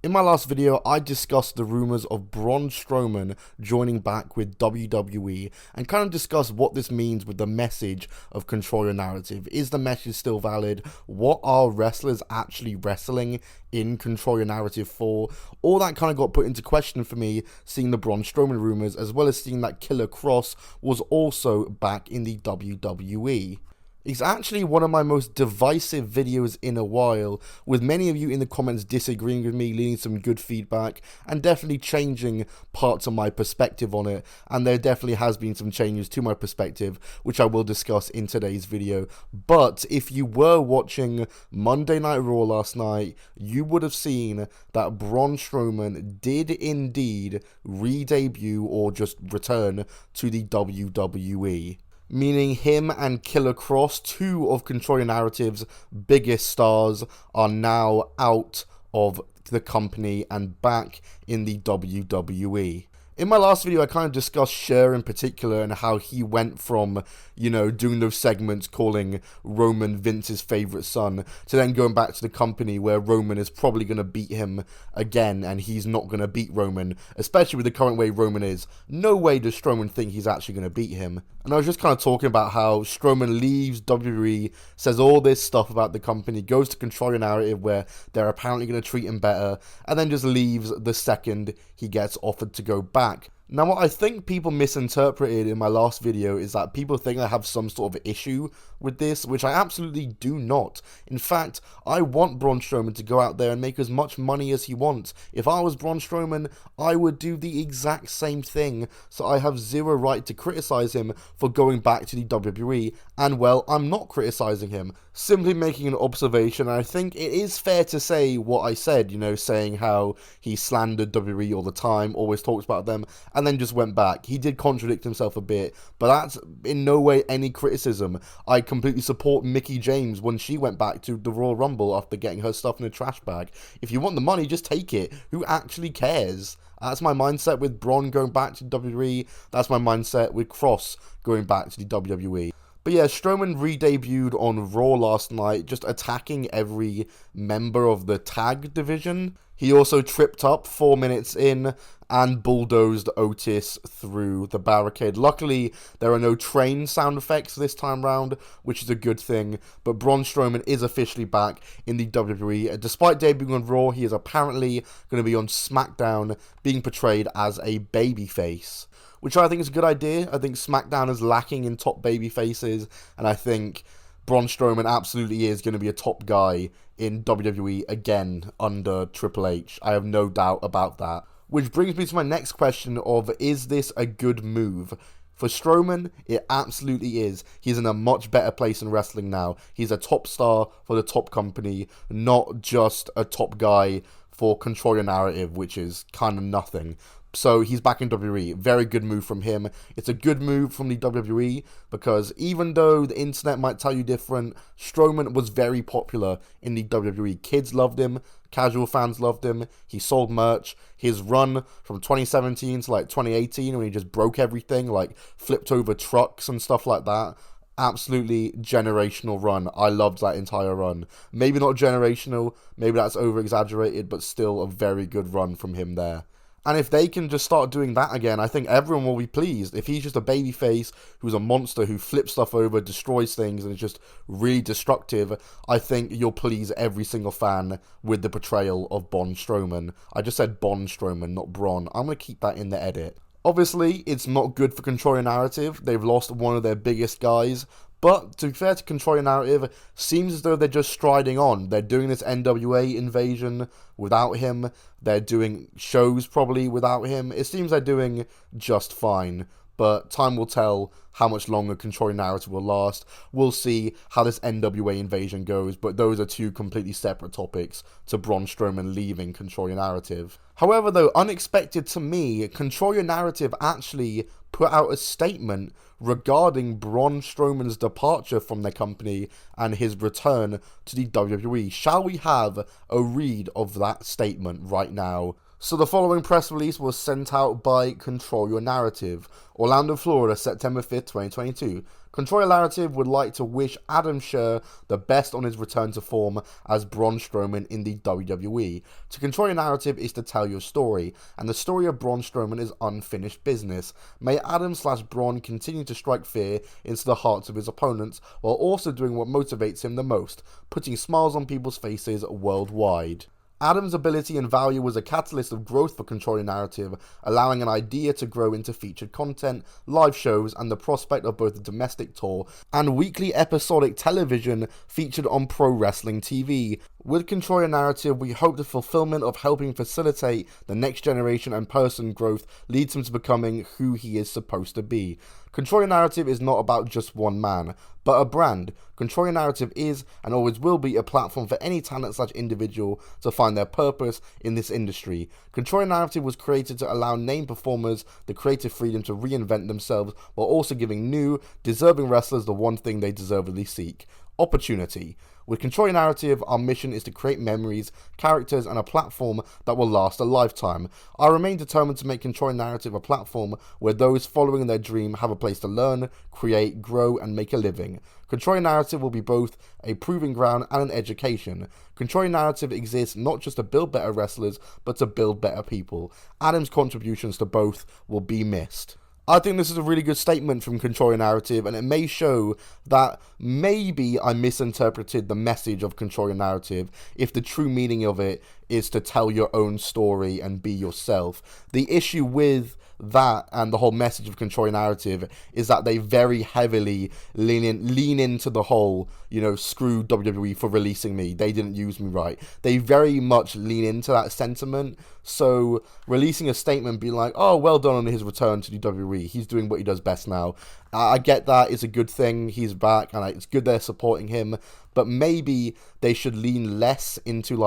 In my last video, I discussed the rumors of Braun Strowman joining back with WWE and kind of discussed what this means with the message of Control Your Narrative. Is the message still valid? What are wrestlers actually wrestling in Control Your Narrative for? All that kind of got put into question for me, seeing the Braun Strowman rumors, as well as seeing that Killer Cross was also back in the WWE. It's actually one of my most divisive videos in a while, with many of you in the comments disagreeing with me, leaving some good feedback, and definitely changing parts of my perspective on it, and there definitely has been some changes to my perspective, which I will discuss in today's video. But if you were watching Monday Night Raw last night, you would have seen that Braun Strowman did indeed re-debut or just return to the WWE. Meaning him and Killer Cross, two of Control Your Narrative's biggest stars, are now out of the company and back in the WWE. In my last video, I kind of discussed Cher in particular and how he went from, doing those segments calling Roman Vince's favorite son to then going back to the company where Roman is probably going to beat him again and he's not going to beat Roman, especially with the current way Roman is. No way does Strowman think he's actually going to beat him. And I was just kind of talking about how Strowman leaves WWE, says all this stuff about the company, goes to Control Your Narrative where they're apparently going to treat him better, and then just leaves the second he gets offered to go back. Now, what I think people misinterpreted in my last video is that people think I have some sort of issue with this, which I absolutely do not. In fact, I want Braun Strowman to go out there and make as much money as he wants. If I was Braun Strowman, I would do the exact same thing, so I have zero right to criticize him for going back to the WWE, and well, I'm not criticizing him, simply making an observation. And I think it is fair to say what I said, saying how he slandered WWE all the time, always talks about them, and then just went back. He did contradict himself a bit, but that's in no way any criticism. I completely support Mickie James when she went back to the Royal Rumble after getting her stuff in a trash bag. If you want the money, just take it. Who actually cares? That's my mindset with Braun going back to WWE. That's my mindset with Cross going back to the WWE. But yeah, Strowman re-debuted on Raw last night, just attacking every member of the tag division. He also tripped up 4 minutes in and bulldozed Otis through the barricade. Luckily, there are no train sound effects this time round, which is a good thing. But Braun Strowman is officially back in the WWE. Despite debuting on Raw, he is apparently going to be on SmackDown, being portrayed as a babyface, which I think is a good idea. I think SmackDown is lacking in top baby faces, and I think Braun Strowman absolutely is going to be a top guy in WWE again under Triple H. I have no doubt about that. Which brings me to my next question of, is this a good move? For Strowman, it absolutely is. He's in a much better place in wrestling now. He's a top star for the top company, not just a top guy for Control Your Narrative, which is kind of nothing. So he's back in WWE. Very good move from him. It's a good move from the WWE because even though the internet might tell you different, Strowman was very popular in the WWE. Kids loved him. Casual fans loved him. He sold merch. His run from 2017 to 2018 when he just broke everything, flipped over trucks and stuff like that. Absolutely generational run. I loved that entire run. Maybe not generational. Maybe that's over-exaggerated, but still a very good run from him there. And if they can just start doing that again, I think everyone will be pleased. If he's just a babyface who's a monster who flips stuff over, destroys things, and is just really destructive, I think you'll please every single fan with the portrayal of Braun Strowman. I just said Braun Strowman, not Braun. I'm going to keep that in the edit. Obviously, it's not good for Control Your Narrative. They've lost one of their biggest guys. But to be fair to Control Your Narrative, seems as though they're just striding on. They're doing this NWA invasion without him. They're doing shows probably without him. It seems they're doing just fine. But time will tell how much longer Control Your Narrative will last. We'll see how this NWA invasion goes, but those are two completely separate topics to Braun Strowman leaving Control Your Narrative. However, though, unexpected to me, Control Your Narrative actually put out a statement regarding Braun Strowman's departure from their company and his return to the WWE. Shall we have a read of that statement right now? So the following press release was sent out by Control Your Narrative. Orlando, Florida, September 5th, 2022. Control Your Narrative would like to wish Adam Scherr the best on his return to form as Braun Strowman in the WWE. To control your narrative is to tell your story, and the story of Braun Strowman is unfinished business. May Adam/Braun continue to strike fear into the hearts of his opponents, while also doing what motivates him the most, putting smiles on people's faces worldwide. Adam's ability and value was a catalyst of growth for Control Your Narrative, allowing an idea to grow into featured content, live shows, and the prospect of both a domestic tour and weekly episodic television featured on Pro Wrestling TV. With Control Your Narrative, we hope the fulfillment of helping facilitate the next generation and person growth leads him to becoming who he is supposed to be. Control Your Narrative is not about just one man, but a brand. Control Your Narrative is and always will be a platform for any talent/individual to find their purpose in this industry. Control Your Narrative was created to allow named performers the creative freedom to reinvent themselves while also giving new, deserving wrestlers the one thing they deservedly seek: opportunity. With Control Your Narrative, our mission is to create memories, characters, and a platform that will last a lifetime. I remain determined to make Control Your Narrative a platform where those following their dream have a place to learn, create, grow, and make a living. Control Your Narrative will be both a proving ground and an education. Control Your Narrative exists not just to build better wrestlers, but to build better people. Adam's contributions to both will be missed. I think this is a really good statement from Control Your Narrative, and it may show that maybe I misinterpreted the message of Control Your Narrative if the true meaning of it is to tell your own story and be yourself. The issue with that and the whole message of Control Your Narrative is that they very heavily lean into the whole, screw WWE for releasing me, they didn't use me right. They very much lean into that sentiment. So releasing a statement being like, oh, well done on his return to the WWE, he's doing what he does best now. I get that, it's a good thing, he's back, and it's good they're supporting him, but maybe they should lean less into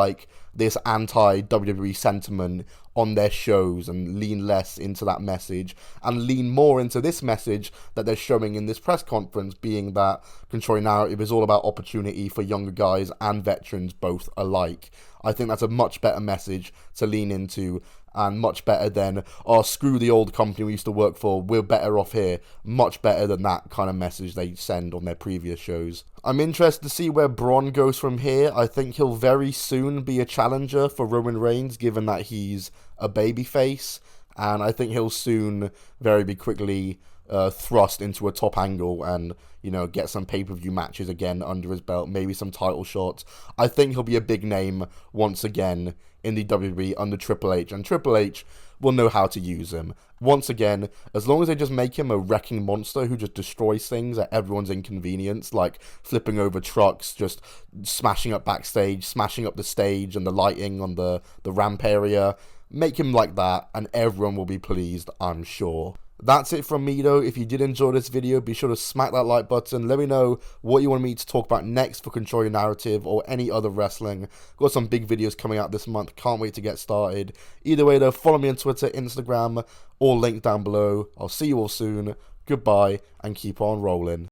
this anti-WWE sentiment on their shows and lean less into that message and lean more into this message that they're showing in this press conference, being that Control Your Narrative is all about opportunity for younger guys and veterans both alike. I think that's a much better message to lean into, and much better than, oh, screw the old company we used to work for, we're better off here. Much better than that kind of message they send on their previous shows. I'm interested to see where Braun goes from here. I think he'll very soon be a challenger for Roman Reigns, given that he's a babyface, and I think he'll soon very quickly thrust into a top angle and, get some pay-per-view matches again under his belt, maybe some title shots. I think he'll be a big name once again in the WWE under Triple H, and Triple H will know how to use him. Once again, as long as they just make him a wrecking monster who just destroys things at everyone's inconvenience, like flipping over trucks, just smashing up backstage, smashing up the stage and the lighting on the ramp area, make him like that and everyone will be pleased, I'm sure. That's it from me though. If you did enjoy this video, be sure to smack that like button. Let me know what you want me to talk about next for Control Your Narrative or any other wrestling. Got some big videos coming out this month. Can't wait to get started. Either way though, follow me on Twitter, Instagram, all linked down below. I'll see you all soon. Goodbye and keep on rolling.